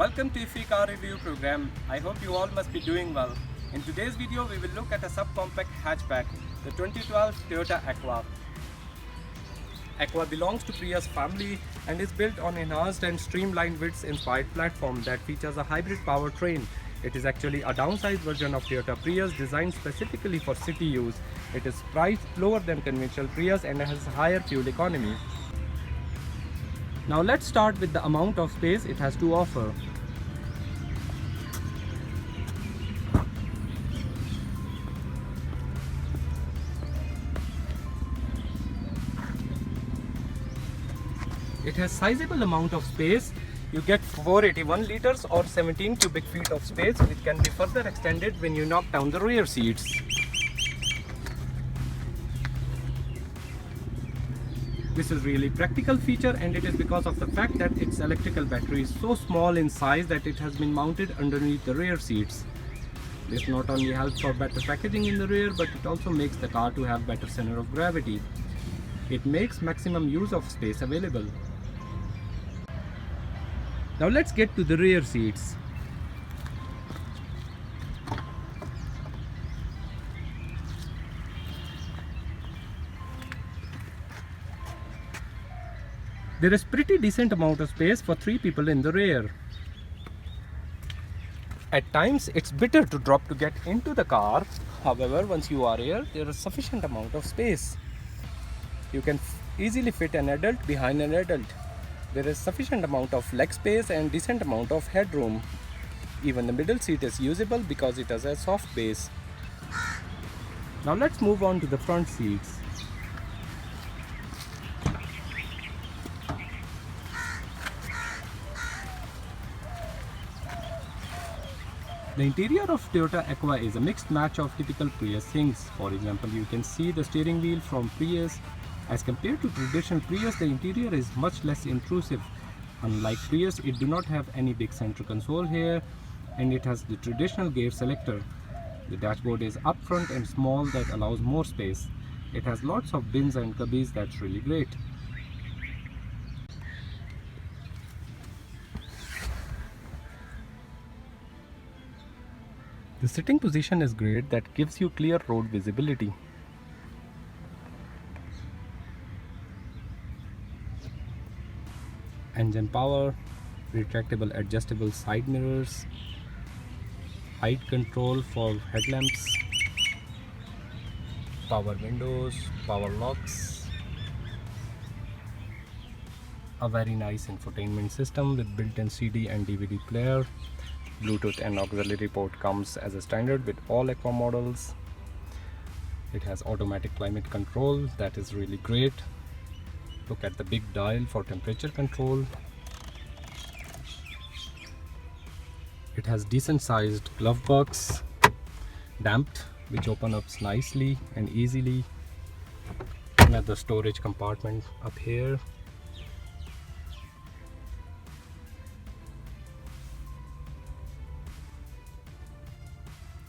Welcome to IFI Car Review Program. I hope you all must be doing well. In today's video, we will look at a subcompact hatchback, the 2012 Toyota Aqua. Aqua belongs to Prius family and is built on enhanced and streamlined width-inspired platform that features a hybrid powertrain. It is actually a downsized version of Toyota Prius designed specifically for city use. It is priced lower than conventional Prius and has higher fuel economy. Now let's start with the amount of space it has to offer. It has sizable amount of space. You get 481 liters or 17 cubic feet of space, which can be further extended when you knock down the rear seats. This is really practical feature, and it is because of the fact that its electrical battery is so small in size that it has been mounted underneath the rear seats. This not only helps for better packaging in the rear, but it also makes the car to have better center of gravity. It makes maximum use of space available. Now let's get to the rear seats. There is pretty decent amount of space for 3 people in the rear. At times it's bitter to drop to get into the car. However, once you are here, there is sufficient amount of space. You can easily fit an adult behind an adult. There is sufficient amount of leg space and decent amount of headroom. Even the middle seat is usable because it has a soft base. Now let's move on to the front seats. The interior of Toyota Aqua is a mixed match of typical Prius things. For example, you can see the steering wheel from Prius. As compared to traditional Prius, the interior is much less intrusive. Unlike Prius, it do not have any big center console here, and it has the traditional gear selector. The dashboard is upfront and small, that allows more space. It has lots of bins and cubbies, that's really great. The sitting position is great, that gives you clear road visibility. Engine power, retractable adjustable side mirrors, height control for headlamps, power windows, power locks, a very nice infotainment system with built-in CD and DVD player. Bluetooth and auxiliary port comes as a standard with all Aqua models. It has automatic climate control, that is really great. Look at the big dial for temperature control. It has decent sized glove box, damped, which open up nicely and easily. Another storage compartment up here.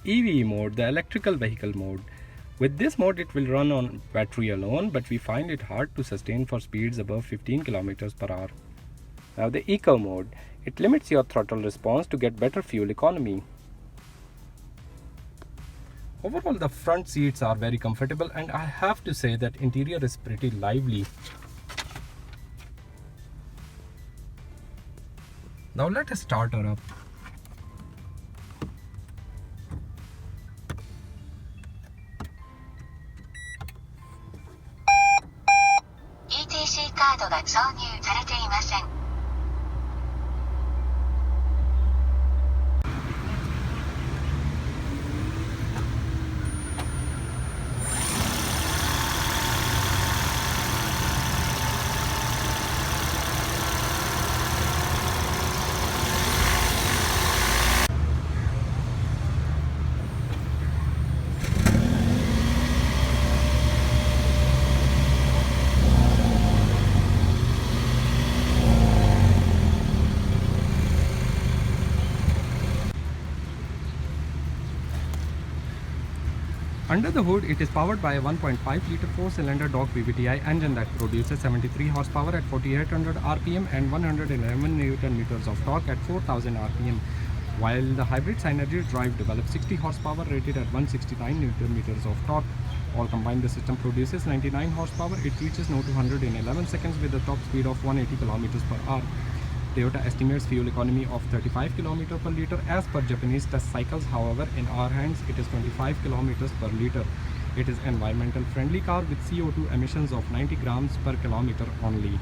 EV mode, the electrical vehicle mode. With this mode, it will run on battery alone, but we find it hard to sustain for speeds above 15 km per hour. Now the Eco mode, it limits your throttle response to get better fuel economy. Overall, the front seats are very comfortable, and I have to say that interior is pretty lively. Now let us start her up. ETC カードが挿入されていません。Under the hood, it is powered by a 1.5-litre 4-cylinder Dodge VVTi engine that produces 73 horsepower at 4800 RPM and 111 Nm of torque at 4000 RPM, while the hybrid Synergy drive develops 60 horsepower rated at 169 Nm of torque. All combined, the system produces 99 horsepower. It reaches 0 to 100 in 11 seconds with a top speed of 180 km per hour. Toyota estimates fuel economy of 35 km per litre as per Japanese test cycles. However, in our hands, it is 25 km per litre. It is environmental friendly car with CO2 emissions of 90 grams per kilometer only.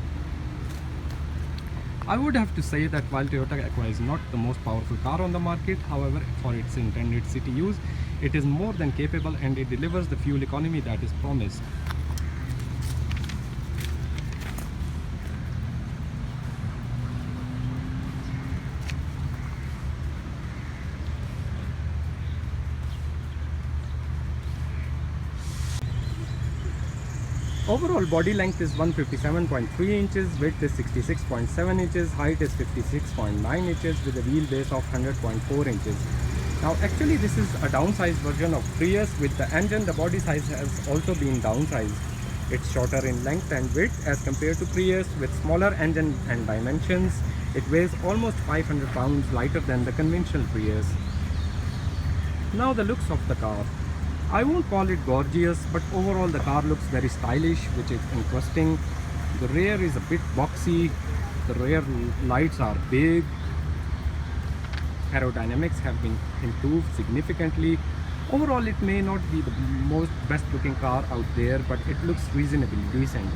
I would have to say that while Toyota Aqua is not the most powerful car on the market, however, for its intended city use, it is more than capable and it delivers the fuel economy that is promised. Overall body length is 157.3 inches, width is 66.7 inches, height is 56.9 inches with a wheelbase of 100.4 inches. Now actually this is a downsized version of Prius. With the engine, the body size has also been downsized. It's shorter in length and width as compared to Prius. With smaller engine and dimensions, it weighs almost 500 pounds lighter than the conventional Prius. Now the looks of the car. I won't call it gorgeous, but overall the car looks very stylish, which is interesting. The rear is a bit boxy. The rear lights are big. Aerodynamics have been improved significantly. Overall, it may not be the most best looking car out there, but it looks reasonably decent.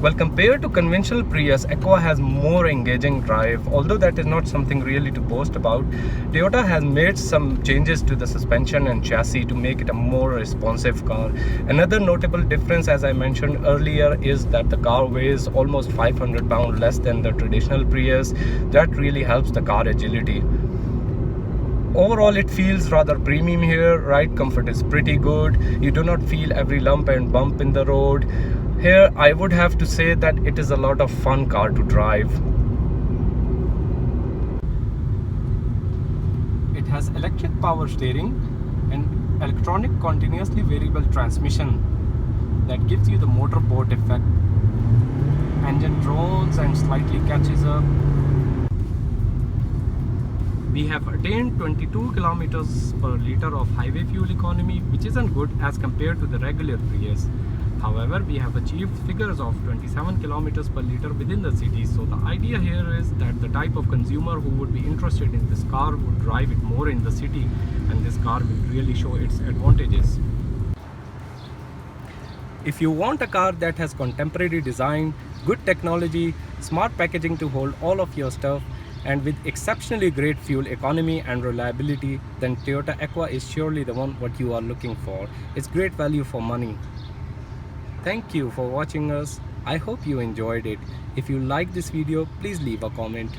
Well, compared to conventional Prius, Aqua has more engaging drive. Although that is not something really to boast about, Toyota has made some changes to the suspension and chassis to make it a more responsive car. Another notable difference, as I mentioned earlier, is that the car weighs almost 500 pounds less than the traditional Prius. That really helps the car agility. Overall, it feels rather premium here. Ride comfort is pretty good. You do not feel every lump and bump in the road. Here, I would have to say that it is a lot of fun car to drive. It has electric power steering and electronic continuously variable transmission that gives you the motorboat effect. Engine drones and slightly catches up. We have attained 22 kilometers per litre of highway fuel economy, which isn't good as compared to the regular Prius. However, we have achieved figures of 27 kilometers per litre within the city. So the idea here is that the type of consumer who would be interested in this car would drive it more in the city, and this car will really show its advantages. If you want a car that has contemporary design, good technology, smart packaging to hold all of your stuff, and with exceptionally great fuel economy and reliability, then Toyota Aqua is surely the one what you are looking for. It's great value for money. Thank you for watching us. I hope you enjoyed it. If you like this video, please leave a comment.